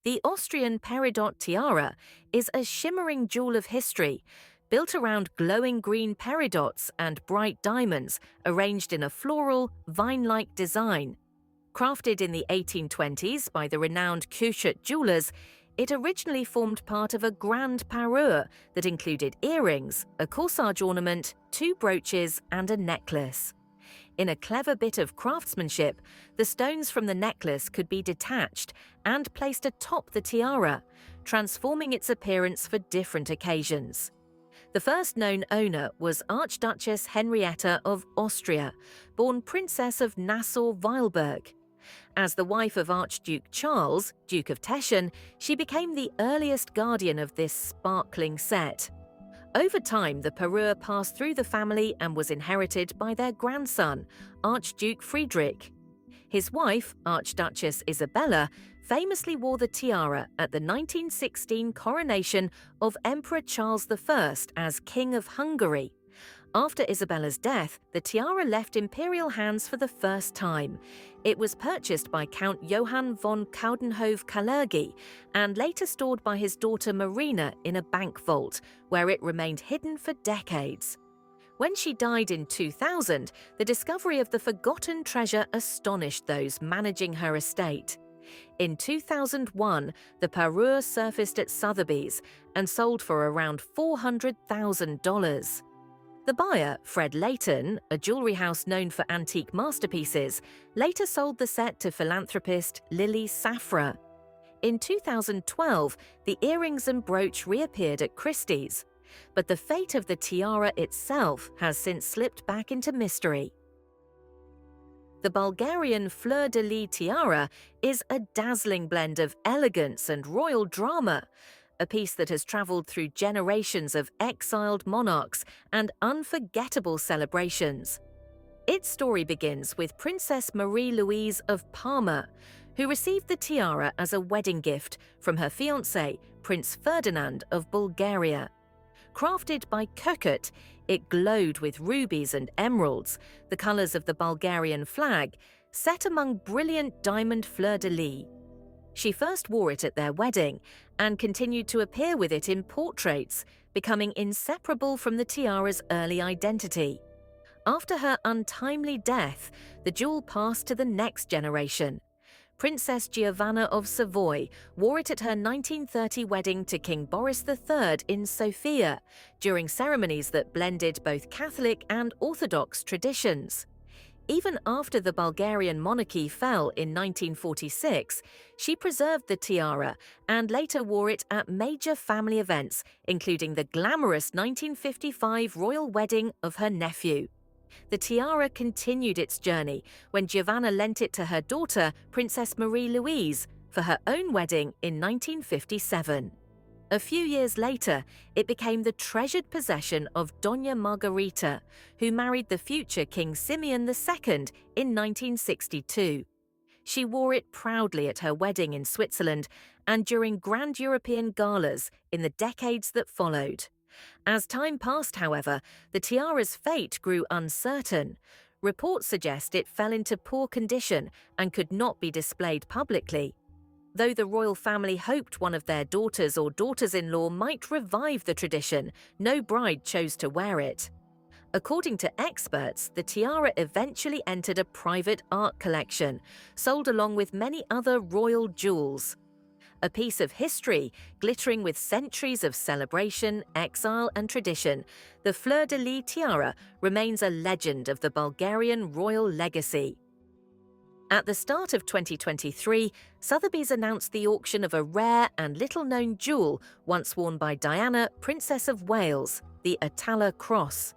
The Austrian Peridot tiara is a shimmering jewel of history, built around glowing green peridots and bright diamonds arranged in a floral, vine-like design. Crafted in the 1820s by the renowned Curvalineia jewelers, it originally formed part of a grand parure that included earrings, a corsage ornament, two brooches, and a necklace. In a clever bit of craftsmanship, the stones from the necklace could be detached and placed atop the tiara, transforming its appearance for different occasions. The first known owner was Archduchess Henrietta of Austria, born Princess of Nassau-Weilburg. As the wife of Archduke Charles, Duke of Teschen, she became the earliest guardian of this sparkling set. Over time, the parure passed through the family and was inherited by their grandson, Archduke Friedrich. His wife, Archduchess Isabella, famously wore the tiara at the 1916 coronation of Emperor Charles I as King of Hungary. After Isabella's death, the tiara left imperial hands for the first time. It was purchased by Count Johann von Coudenhove-Kalergi and later stored by his daughter Marina in a bank vault, where it remained hidden for decades. When she died in 2000, the discovery of the forgotten treasure astonished those managing her estate. In 2001, the parure surfaced at Sotheby's and sold for around $400,000. The buyer, Fred Leighton, a jewellery house known for antique masterpieces, later sold the set to philanthropist Lily Sapphire. In 2012, the earrings and brooch reappeared at Christie's, but the fate of the tiara itself has since slipped back into mystery. The Bulgarian Fleur-de-Lis Tiara is a dazzling blend of elegance and royal drama, a piece that has travelled through generations of exiled monarchs and unforgettable celebrations. Its story begins with Princess Marie-Louise of Parma, who received the tiara as a wedding gift from her fiancé, Prince Ferdinand of Bulgaria. Crafted by Coquette, it glowed with rubies and emeralds, the colours of the Bulgarian flag, set among brilliant diamond fleur-de-lis. She first wore it at their wedding and continued to appear with it in portraits, becoming inseparable from the tiara's early identity. After her untimely death, the jewel passed to the next generation. Princess Giovanna of Savoy wore it at her 1930 wedding to King Boris III in Sofia, during ceremonies that blended both Catholic and Orthodox traditions. Even after the Bulgarian monarchy fell in 1946, she preserved the tiara and later wore it at major family events, including the glamorous 1955 royal wedding of her nephew. The tiara continued its journey when Giovanna lent it to her daughter, Princess Marie-Louise, for her own wedding in 1957. A few years later, it became the treasured possession of Doña Margarita, who married the future King Simeon II in 1962. She wore it proudly at her wedding in Switzerland and during grand European galas in the decades that followed. As time passed, however, the tiara's fate grew uncertain. Reports suggest it fell into poor condition and could not be displayed publicly. Though the royal family hoped one of their daughters or daughters-in-law might revive the tradition, no bride chose to wear it. According to experts, the tiara eventually entered a private art collection, sold along with many other royal jewels. A piece of history, glittering with centuries of celebration, exile, and tradition, the Fleur-de-Lis tiara remains a legend of the Bulgarian royal legacy. At the start of 2023, Sotheby's announced the auction of a rare and little-known jewel once worn by Diana, Princess of Wales, the Attallah cross.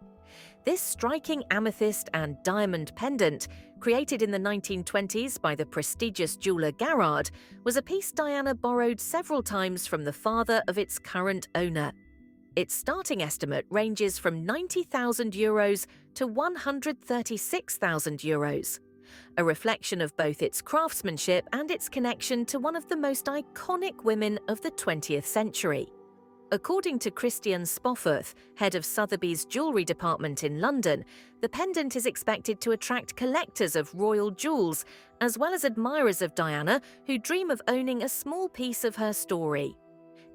This striking amethyst and diamond pendant, created in the 1920s by the prestigious jeweller Garrard, was a piece Diana borrowed several times from the father of its current owner. Its starting estimate ranges from €90,000 to €136,000. A reflection of both its craftsmanship and its connection to one of the most iconic women of the 20th century. According to Christian Spofforth, head of Sotheby's jewellery department in London, the pendant is expected to attract collectors of royal jewels, as well as admirers of Diana who dream of owning a small piece of her story.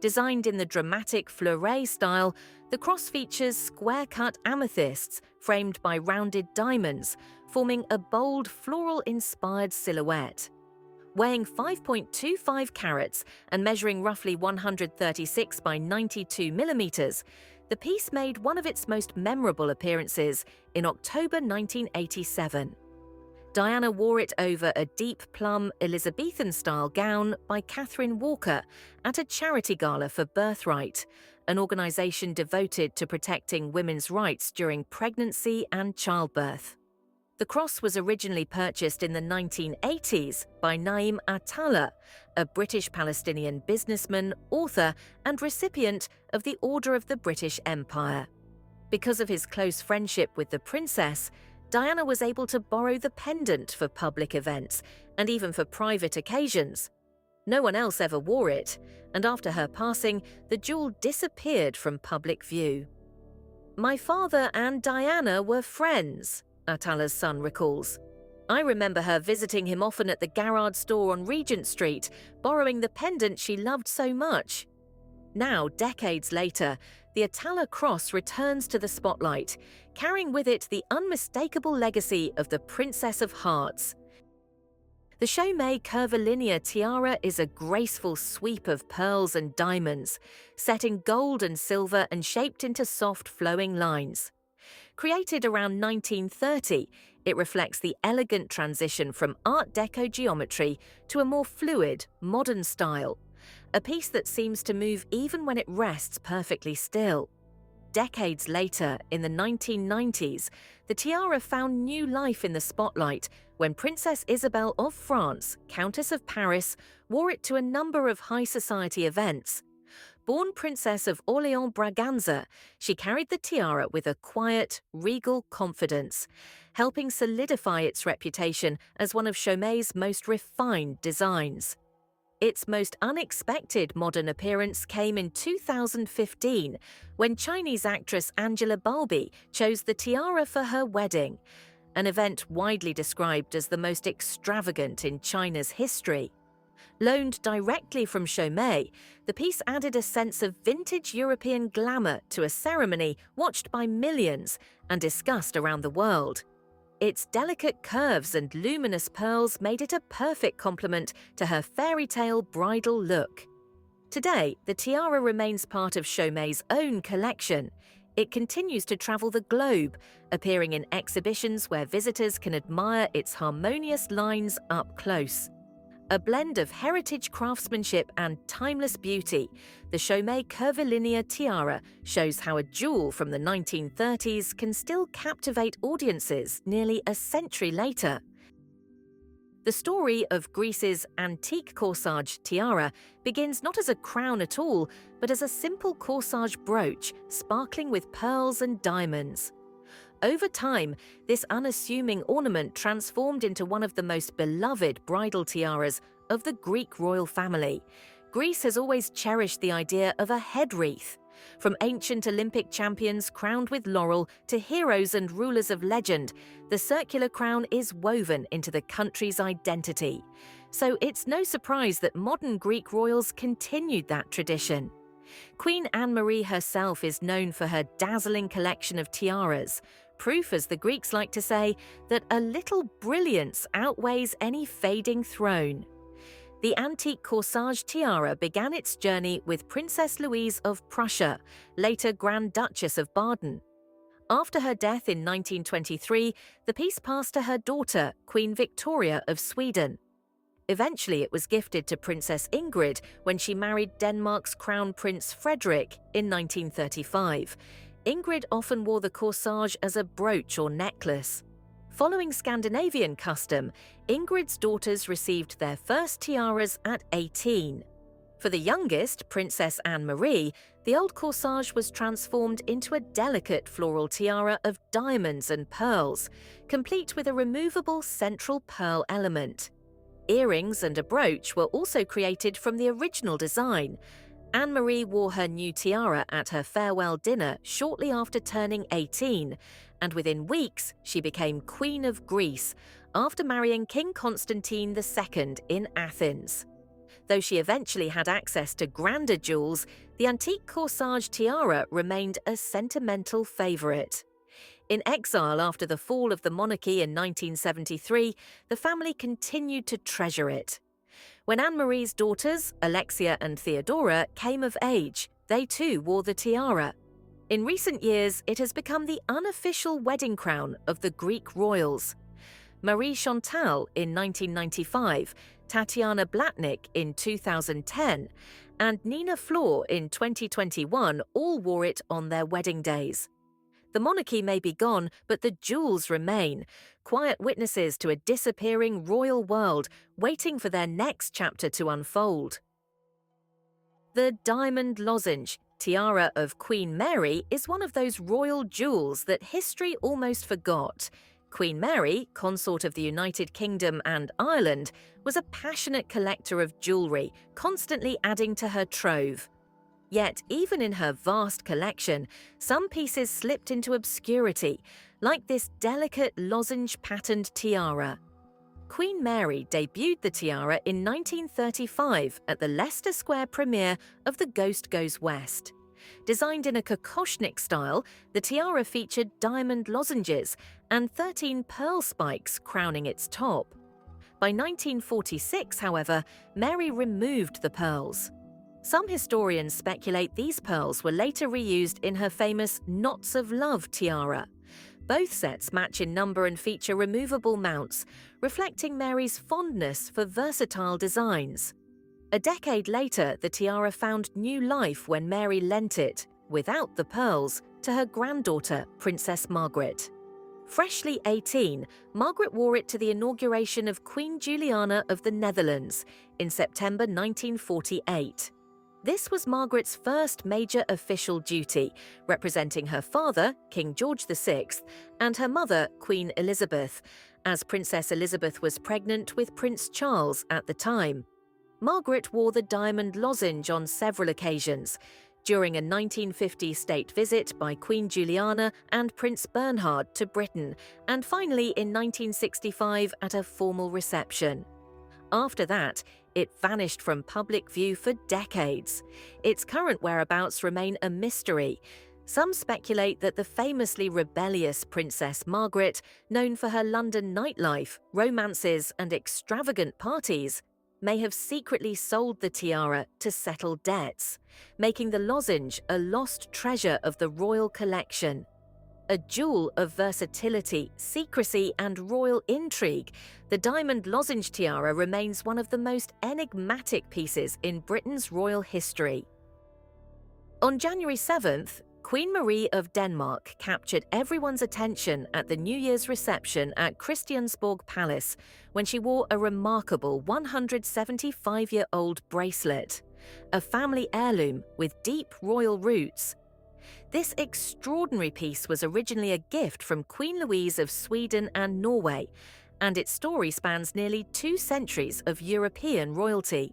Designed in the dramatic fleuret style, the cross features square-cut amethysts framed by rounded diamonds, forming a bold floral-inspired silhouette. Weighing 5.25 carats and measuring roughly 136 by 92 millimeters, the piece made one of its most memorable appearances in October 1987. Diana wore it over a deep plum Elizabethan-style gown by Catherine Walker at a charity gala for Birthright, an organisation devoted to protecting women's rights during pregnancy and childbirth. The cross was originally purchased in the 1980s by Naim Attallah, a British-Palestinian businessman, author, and recipient of the Order of the British Empire. Because of his close friendship with the princess, Diana was able to borrow the pendant for public events and even for private occasions. No one else ever wore it, and after her passing, the jewel disappeared from public view. "My father and Diana were friends," Attallah's son recalls. "I remember her visiting him often at the Garrard store on Regent Street, borrowing the pendant she loved so much." Now, decades later, the Attallah cross returns to the spotlight, carrying with it the unmistakable legacy of the Princess of Hearts. The Chaumet Curvalineia tiara is a graceful sweep of pearls and diamonds, set in gold and silver and shaped into soft flowing lines. Created around 1930, it reflects the elegant transition from Art Deco geometry to a more fluid, modern style, a piece that seems to move even when it rests perfectly still. Decades later, in the 1990s, the tiara found new life in the spotlight when Princess Isabel of France, Countess of Paris, wore it to a number of high society events. Born Princess of Orléans-Braganza, she carried the tiara with a quiet, regal confidence, helping solidify its reputation as one of Chaumet's most refined designs. Its most unexpected modern appearance came in 2015, when Chinese actress Angela Balbi chose the tiara for her wedding, an event widely described as the most extravagant in China's history. Loaned directly from Chaumet, the piece added a sense of vintage European glamour to a ceremony watched by millions and discussed around the world. Its delicate curves and luminous pearls made it a perfect complement to her fairy tale bridal look. Today, the tiara remains part of Chaumet's own collection. It continues to travel the globe, appearing in exhibitions where visitors can admire its harmonious lines up close. A blend of heritage craftsmanship and timeless beauty, the Chaumet Curvalineia tiara shows how a jewel from the 1930s can still captivate audiences nearly a century later. The story of Greece's antique corsage tiara begins not as a crown at all, but as a simple corsage brooch sparkling with pearls and diamonds. Over time, this unassuming ornament transformed into one of the most beloved bridal tiaras of the Greek royal family. Greece has always cherished the idea of a head wreath. From ancient Olympic champions crowned with laurel to heroes and rulers of legend, the circular crown is woven into the country's identity. So it's no surprise that modern Greek royals continued that tradition. Queen Anne-Marie herself is known for her dazzling collection of tiaras, proof, as the Greeks like to say, that a little brilliance outweighs any fading throne. The antique corsage tiara began its journey with Princess Louise of Prussia, later Grand Duchess of Baden. After her death in 1923, the piece passed to her daughter, Queen Victoria of Sweden. Eventually, it was gifted to Princess Ingrid when she married Denmark's Crown Prince Frederik in 1935. Ingrid often wore the corsage as a brooch or necklace. Following Scandinavian custom, Ingrid's daughters received their first tiaras at 18. For the youngest, Princess Anne-Marie, the old corsage was transformed into a delicate floral tiara of diamonds and pearls, complete with a removable central pearl element. Earrings and a brooch were also created from the original design. Anne-Marie wore her new tiara at her farewell dinner shortly after turning 18, and within weeks she became Queen of Greece after marrying King Constantine II in Athens. Though she eventually had access to grander jewels, the antique Corsage tiara remained a sentimental favourite. In exile after the fall of the monarchy in 1973, the family continued to treasure it. When Anne-Marie's daughters, Alexia and Theodora, came of age, they too wore the tiara. In recent years, it has become the unofficial wedding crown of the Greek royals. Marie Chantal in 1995, Tatiana Blatnik in 2010, and Nina Flor in 2021 all wore it on their wedding days. The monarchy may be gone, but the jewels remain, quiet witnesses to a disappearing royal world waiting for their next chapter to unfold. The diamond lozenge, tiara of Queen Mary, is one of those royal jewels that history almost forgot. Queen Mary, consort of the United Kingdom and Ireland, was a passionate collector of jewellery, constantly adding to her trove. Yet, even in her vast collection, some pieces slipped into obscurity, like this delicate lozenge-patterned tiara. Queen Mary debuted the tiara in 1935 at the Leicester Square premiere of The Ghost Goes West. Designed in a Kokoshnik style, the tiara featured diamond lozenges and 13 pearl spikes crowning its top. By 1946, however, Mary removed the pearls. Some historians speculate these pearls were later reused in her famous Knots of Love tiara. Both sets match in number and feature removable mounts, reflecting Mary's fondness for versatile designs. A decade later, the tiara found new life when Mary lent it, without the pearls, to her granddaughter, Princess Margaret. Freshly 18, Margaret wore it to the inauguration of Queen Juliana of the Netherlands in September 1948. This was Margaret's first major official duty, representing her father, King George VI, and her mother, Queen Elizabeth, as Princess Elizabeth was pregnant with Prince Charles at the time. Margaret wore the diamond lozenge on several occasions, during a 1950 state visit by Queen Juliana and Prince Bernhard to Britain, and finally in 1965 at a formal reception. After that, it vanished from public view for decades. Its current whereabouts remain a mystery. Some speculate that the famously rebellious Princess Margaret, known for her London nightlife, romances and extravagant parties, may have secretly sold the tiara to settle debts, making the lozenge a lost treasure of the royal collection. A jewel of versatility, secrecy, and royal intrigue, the diamond lozenge tiara remains one of the most enigmatic pieces in Britain's royal history. On January 7th, Queen Marie of Denmark captured everyone's attention at the New Year's reception at Christiansborg Palace when she wore a remarkable 175-year-old bracelet, a family heirloom with deep royal roots. This extraordinary piece was originally a gift from Queen Louise of Sweden and Norway, and its story spans nearly 2 centuries of European royalty.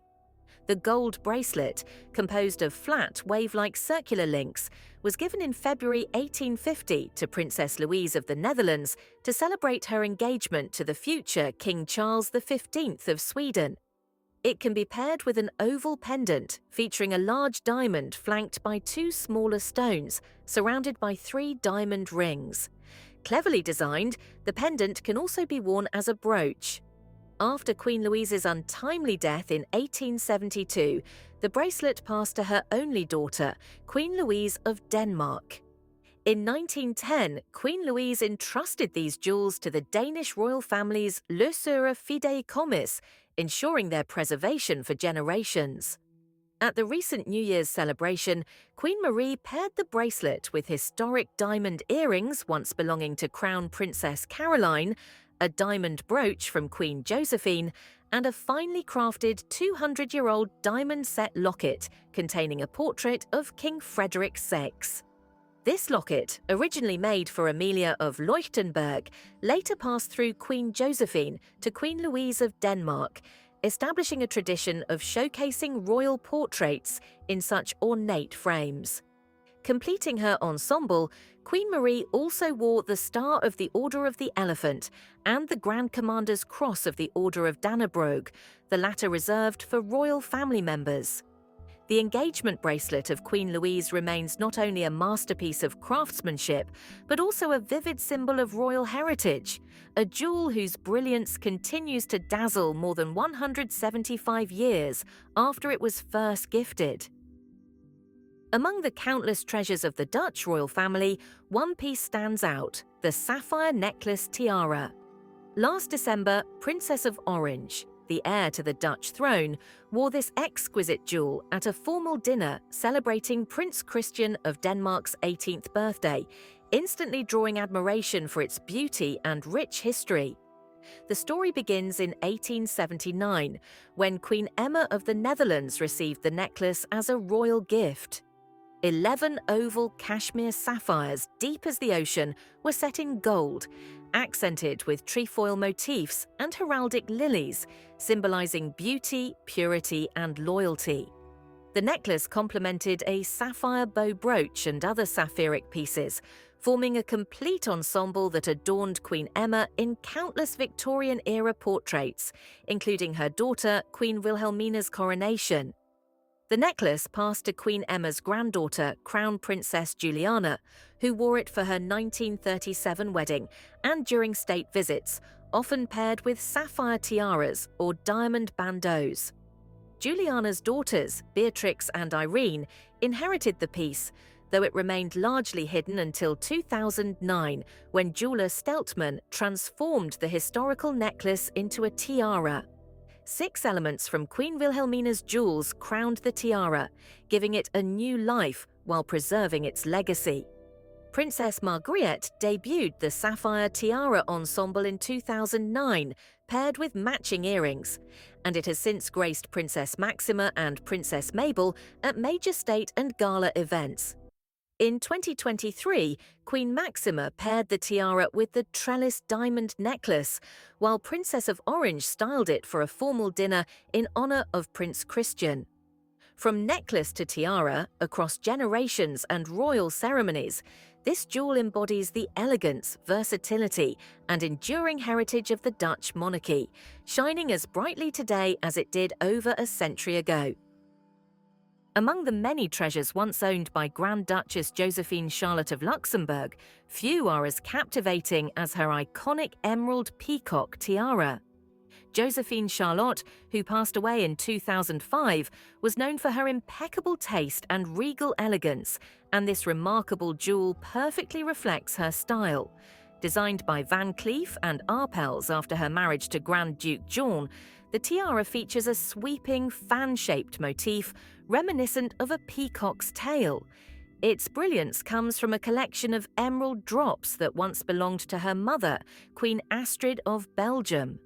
The gold bracelet, composed of flat, wave-like circular links, was given in February 1850 to Princess Louise of the Netherlands to celebrate her engagement to the future King Charles V of Sweden. It can be paired with an oval pendant featuring a large diamond flanked by 2 smaller stones, surrounded by 3 diamond rings. Cleverly designed, the pendant can also be worn as a brooch. After Queen Louise's untimely death in 1872, the bracelet passed to her only daughter, Queen Louise of Denmark. In 1910, Queen Louise entrusted these jewels to the Danish royal family's Løsøre Fideikommis, ensuring their preservation for generations. At the recent New Year's celebration, Queen Marie paired the bracelet with historic diamond earrings once belonging to Crown Princess Caroline, a diamond brooch from Queen Josephine, and a finely crafted 200-year-old diamond set locket containing a portrait of King Frederick VI. This locket, originally made for Amelia of Leuchtenberg, later passed through Queen Josephine to Queen Louise of Denmark, establishing a tradition of showcasing royal portraits in such ornate frames. Completing her ensemble, Queen Marie also wore the Star of the Order of the Elephant and the Grand Commander's Cross of the Order of Dannebrog, the latter reserved for royal family members. The engagement bracelet of Queen Louise remains not only a masterpiece of craftsmanship, but also a vivid symbol of royal heritage, a jewel whose brilliance continues to dazzle more than 175 years after it was first gifted. Among the countless treasures of the Dutch royal family, one piece stands out: the sapphire necklace tiara. Last December, Princess of Orange, the heir to the Dutch throne, wore this exquisite jewel at a formal dinner celebrating Prince Christian of Denmark's 18th birthday, instantly drawing admiration for its beauty and rich history. The story begins in 1879, when Queen Emma of the Netherlands received the necklace as a royal gift. 11 oval cashmere sapphires, deep as the ocean, were set in gold, accented with trefoil motifs and heraldic lilies, symbolizing beauty, purity, and loyalty. The necklace complemented a sapphire bow brooch and other sapphiric pieces, forming a complete ensemble that adorned Queen Emma in countless Victorian-era portraits, including her daughter, Queen Wilhelmina's coronation. The necklace passed to Queen Emma's granddaughter, Crown Princess Juliana, who wore it for her 1937 wedding and during state visits, often paired with sapphire tiaras or diamond bandeaus. Juliana's daughters, Beatrix and Irene, inherited the piece, though it remained largely hidden until 2009, when jeweller Steltmann transformed the historical necklace into a tiara. 6 elements from Queen Wilhelmina's jewels crowned the tiara, giving it a new life while preserving its legacy. Princess Margrethe debuted the sapphire tiara ensemble in 2009, paired with matching earrings, and it has since graced Princess Maxima and Princess Mabel at major state and gala events. In 2023, Queen Maxima paired the tiara with the trellis diamond necklace, while Princess of Orange styled it for a formal dinner in honor of Prince Christian. From necklace to tiara, across generations and royal ceremonies, this jewel embodies the elegance, versatility, and enduring heritage of the Dutch monarchy, shining as brightly today as it did over a century ago. Among the many treasures once owned by Grand Duchess Josephine Charlotte of Luxembourg, few are as captivating as her iconic emerald peacock tiara. Josephine Charlotte, who passed away in 2005, was known for her impeccable taste and regal elegance, and this remarkable jewel perfectly reflects her style. Designed by Van Cleef and Arpels after her marriage to Grand Duke John, the tiara features a sweeping, fan-shaped motif reminiscent of a peacock's tail. Its brilliance comes from a collection of emerald drops that once belonged to her mother, Queen Astrid of Belgium.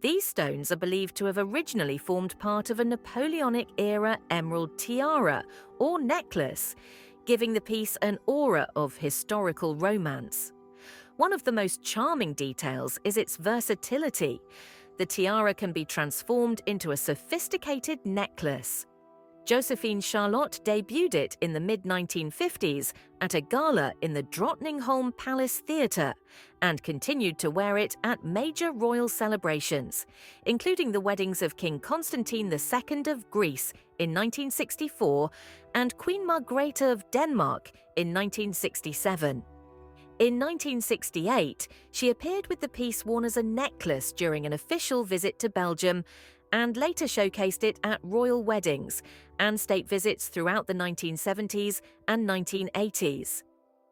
These stones are believed to have originally formed part of a Napoleonic-era emerald tiara or necklace, giving the piece an aura of historical romance. One of the most charming details is its versatility. The tiara can be transformed into a sophisticated necklace. Josephine Charlotte debuted it in the mid-1950s at a gala in the Drottningholm Palace Theatre and continued to wear it at major royal celebrations, including the weddings of King Constantine II of Greece in 1964 and Queen Margrethe of Denmark in 1967. In 1968, she appeared with the piece worn as a necklace during an official visit to Belgium and later showcased it at royal weddings and state visits throughout the 1970s and 1980s.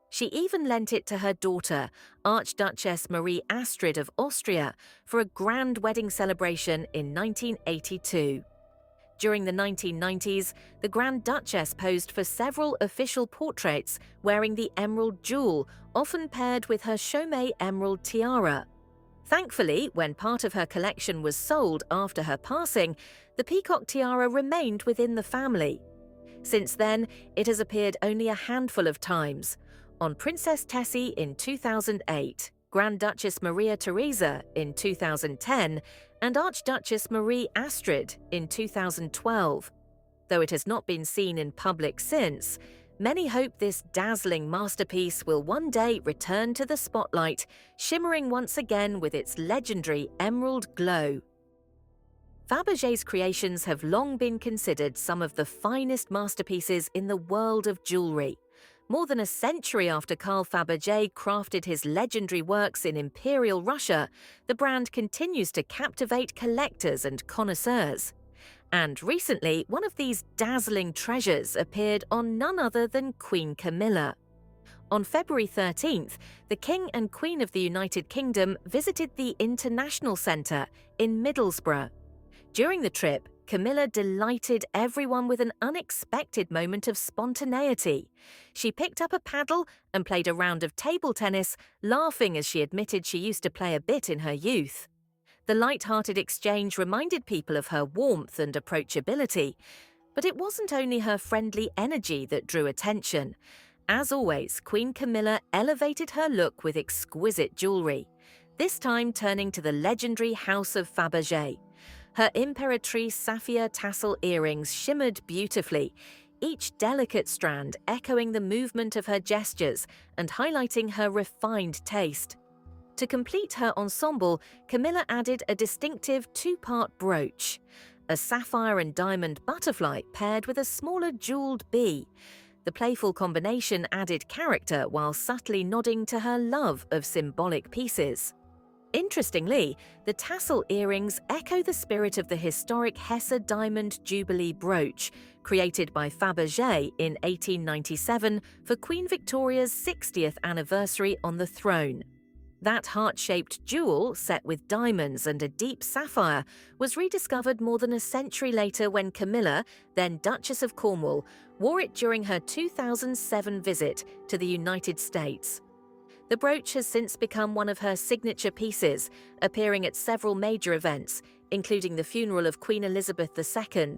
She even lent it to her daughter, Archduchess Marie Astrid of Austria, for a grand wedding celebration in 1982. During the 1990s, the Grand Duchess posed for several official portraits wearing the emerald jewel, often paired with her Chaumet emerald tiara. Thankfully, when part of her collection was sold after her passing, the peacock tiara remained within the family. Since then, it has appeared only a handful of times: on Princess Tessie in 2008, Grand Duchess Maria Theresa in 2010, and Archduchess Marie Astrid in 2012. Though it has not been seen in public since, many hope this dazzling masterpiece will one day return to the spotlight, shimmering once again with its legendary emerald glow. Fabergé's creations have long been considered some of the finest masterpieces in the world of jewellery. More than a century after Carl Fabergé crafted his legendary works in Imperial Russia, the brand continues to captivate collectors and connoisseurs. And recently, one of these dazzling treasures appeared on none other than Queen Camilla. On February 13th, the King and Queen of the United Kingdom visited the International Centre in Middlesbrough. During the trip, Camilla delighted everyone with an unexpected moment of spontaneity. She picked up a paddle and played a round of table tennis, laughing as she admitted she used to play a bit in her youth. The light-hearted exchange reminded people of her warmth and approachability, but it wasn't only her friendly energy that drew attention. As always, Queen Camilla elevated her look with exquisite jewellery, this time turning to the legendary House of Fabergé. Her Imperatrice sapphire tassel earrings shimmered beautifully, each delicate strand echoing the movement of her gestures and highlighting her refined taste. To complete her ensemble, Camilla added a distinctive two-part brooch, a sapphire and diamond butterfly paired with a smaller jeweled bee. The playful combination added character while subtly nodding to her love of symbolic pieces. Interestingly, the tassel earrings echo the spirit of the historic Hesse Diamond Jubilee brooch, created by Fabergé in 1897 for Queen Victoria's 60th anniversary on the throne. That heart-shaped jewel, set with diamonds and a deep sapphire, was rediscovered more than a century later when Camilla, then Duchess of Cornwall, wore it during her 2007 visit to the United States. The brooch has since become one of her signature pieces, appearing at several major events, including the funeral of Queen Elizabeth II.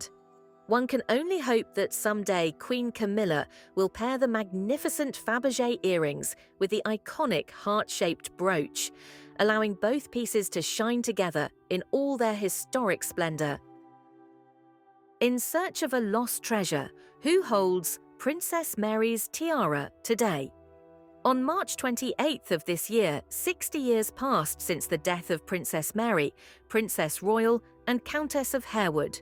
One can only hope that someday Queen Camilla will pair the magnificent Fabergé earrings with the iconic heart-shaped brooch, allowing both pieces to shine together in all their historic splendor. In search of a lost treasure, who holds Princess Mary's tiara today? On March 28th of this year, 60 years passed since the death of Princess Mary, Princess Royal and Countess of Harewood.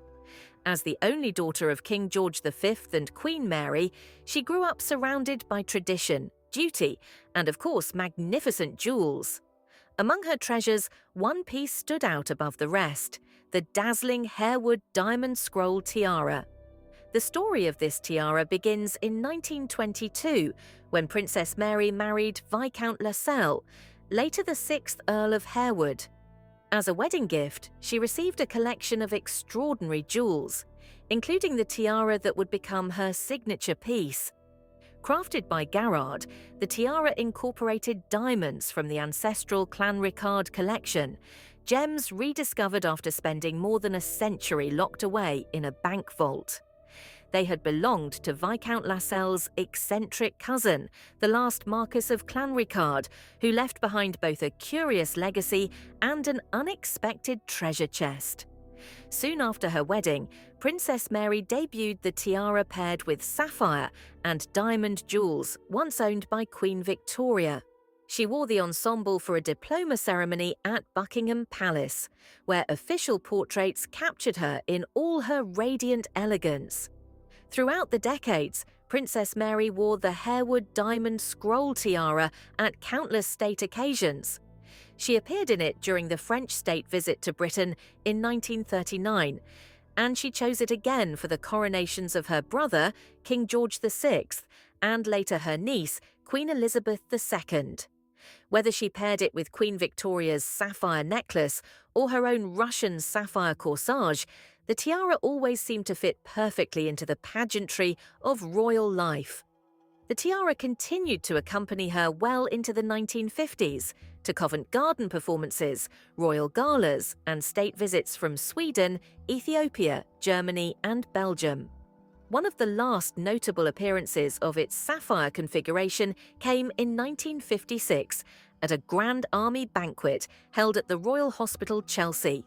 As the only daughter of King George V and Queen Mary, she grew up surrounded by tradition, duty, and of course magnificent jewels. Among her treasures, one piece stood out above the rest, the dazzling Harewood diamond scroll tiara. The story of this tiara begins in 1922, when Princess Mary married Viscount Lascelles, later the 6th Earl of Harewood. As a wedding gift, she received a collection of extraordinary jewels, including the tiara that would become her signature piece. Crafted by Garrard, the tiara incorporated diamonds from the ancestral Clan Ricard collection, gems rediscovered after spending more than a century locked away in a bank vault. They had belonged to Viscount Lascelles' eccentric cousin, the last Marquess of Clan Ricard, who left behind both a curious legacy and an unexpected treasure chest. Soon after her wedding, Princess Mary debuted the tiara paired with sapphire and diamond jewels once owned by Queen Victoria. She wore the ensemble for a diploma ceremony at Buckingham Palace, where official portraits captured her in all her radiant elegance. Throughout the decades, Princess Mary wore the Harewood diamond scroll tiara at countless state occasions. She appeared in it during the French state visit to Britain in 1939, and she chose it again for the coronations of her brother, King George VI, and later her niece, Queen Elizabeth II. Whether she paired it with Queen Victoria's sapphire necklace or her own Russian sapphire corsage, the tiara always seemed to fit perfectly into the pageantry of royal life. The tiara continued to accompany her well into the 1950s, to Covent Garden performances, royal galas, and state visits from Sweden, Ethiopia, Germany, and Belgium. One of the last notable appearances of its sapphire configuration came in 1956 at a Grand Army banquet held at the Royal Hospital, Chelsea.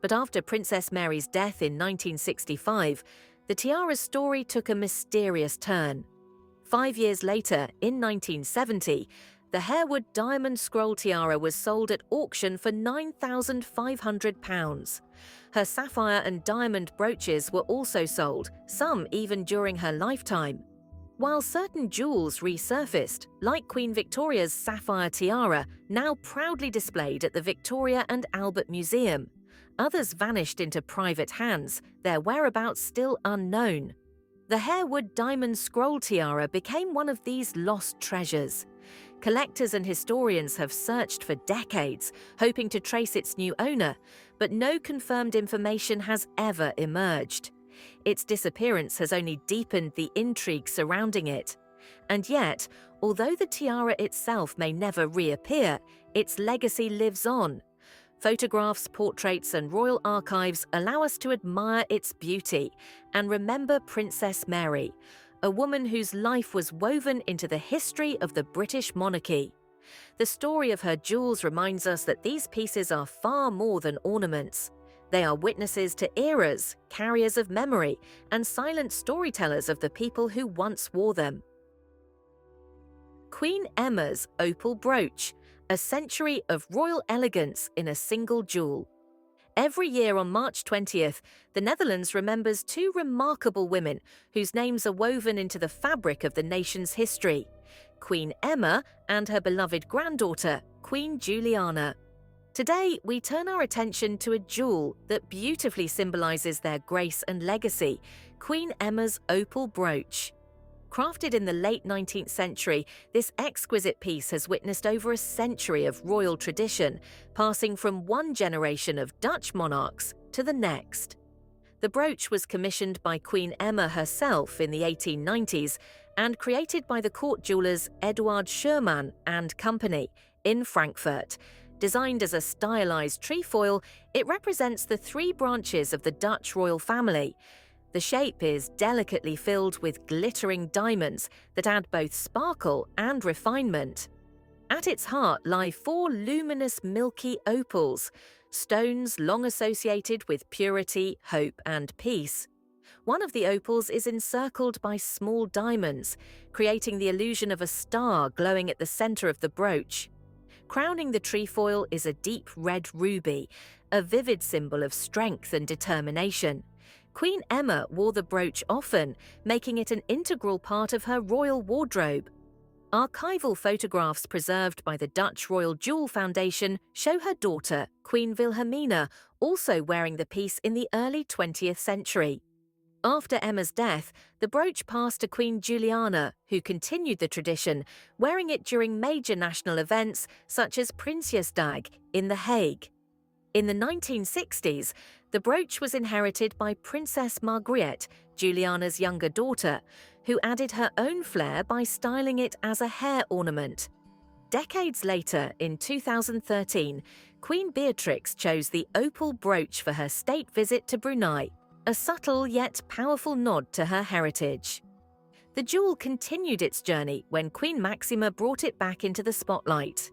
But after Princess Mary's death in 1965, the tiara's story took a mysterious turn. 5 years later, in 1970, the Harewood diamond scroll tiara was sold at auction for £9,500. Her sapphire and diamond brooches were also sold, some even during her lifetime. While certain jewels resurfaced, like Queen Victoria's sapphire tiara, now proudly displayed at the Victoria and Albert Museum, others vanished into private hands, their whereabouts still unknown. The Harewood diamond scroll tiara became one of these lost treasures. Collectors and historians have searched for decades, hoping to trace its new owner, but no confirmed information has ever emerged. Its disappearance has only deepened the intrigue surrounding it. And yet, although the tiara itself may never reappear, its legacy lives on. Photographs, portraits, and royal archives allow us to admire its beauty and remember Princess Mary, a woman whose life was woven into the history of the British monarchy. The story of her jewels reminds us that these pieces are far more than ornaments. They are witnesses to eras, carriers of memory, and silent storytellers of the people who once wore them. Queen Emma's Opal Brooch, a century of royal elegance in a single jewel. Every year on March 20th, the Netherlands remembers two remarkable women whose names are woven into the fabric of the nation's history: Queen Emma and her beloved granddaughter, Queen Juliana. Today, we turn our attention to a jewel that beautifully symbolizes their grace and legacy: Queen Emma's opal brooch. Crafted in the late 19th century, this exquisite piece has witnessed over a century of royal tradition, passing from one generation of Dutch monarchs to the next. The brooch was commissioned by Queen Emma herself in the 1890s and created by the court jewelers Eduard Schuurman and Company in Frankfurt. Designed as a stylized trefoil, it represents the three branches of the Dutch royal family. The shape is delicately filled with glittering diamonds that add both sparkle and refinement. At its heart lie four luminous milky opals, stones long associated with purity, hope, and peace. One of the opals is encircled by small diamonds, creating the illusion of a star glowing at the center of the brooch. Crowning the trefoil is a deep red ruby, a vivid symbol of strength and determination. Queen Emma wore the brooch often, making it an integral part of her royal wardrobe. Archival photographs preserved by the Dutch Royal Jewel Foundation show her daughter, Queen Wilhelmina, also wearing the piece in the early 20th century. After Emma's death, the brooch passed to Queen Juliana, who continued the tradition, wearing it during major national events such as Prinsjesdag in The Hague. In the 1960s, the brooch was inherited by Princess Margriet, Juliana's younger daughter, who added her own flair by styling it as a hair ornament. Decades later, in 2013, Queen Beatrix chose the opal brooch for her state visit to Brunei, a subtle yet powerful nod to her heritage. The jewel continued its journey when Queen Maxima brought it back into the spotlight.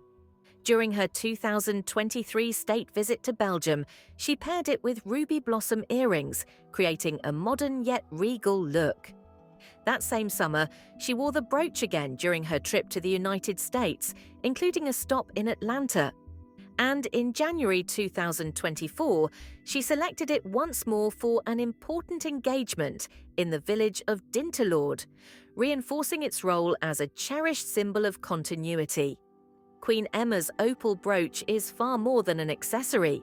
During her 2023 state visit to Belgium, she paired it with ruby blossom earrings, creating a modern yet regal look. That same summer, she wore the brooch again during her trip to the United States, including a stop in Atlanta. And in January 2024, she selected it once more for an important engagement in the village of Dinterlord, reinforcing its role as a cherished symbol of continuity. Queen Emma's opal brooch is far more than an accessory.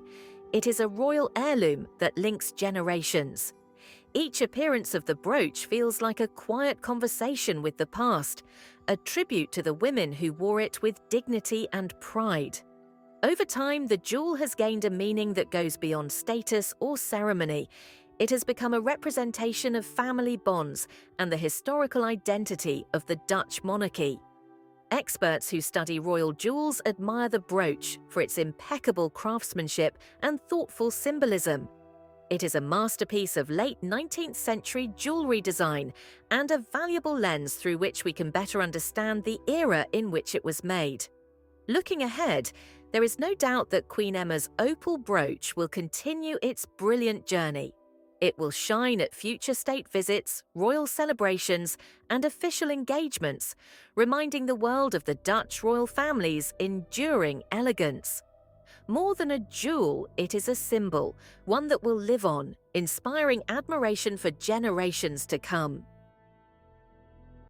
It is a royal heirloom that links generations. Each appearance of the brooch feels like a quiet conversation with the past, a tribute to the women who wore it with dignity and pride. Over time, the jewel has gained a meaning that goes beyond status or ceremony. It has become a representation of family bonds and the historical identity of the Dutch monarchy. Experts who study royal jewels admire the brooch for its impeccable craftsmanship and thoughtful symbolism. It is a masterpiece of late 19th century jewellery design and a valuable lens through which we can better understand the era in which it was made. Looking ahead, There is no doubt that Queen Emma's opal brooch will continue its brilliant journey. It will shine at future state visits, royal celebrations, and official engagements, reminding the world of the Dutch royal family's enduring elegance. More than a jewel, it is a symbol, one that will live on, inspiring admiration for generations to come.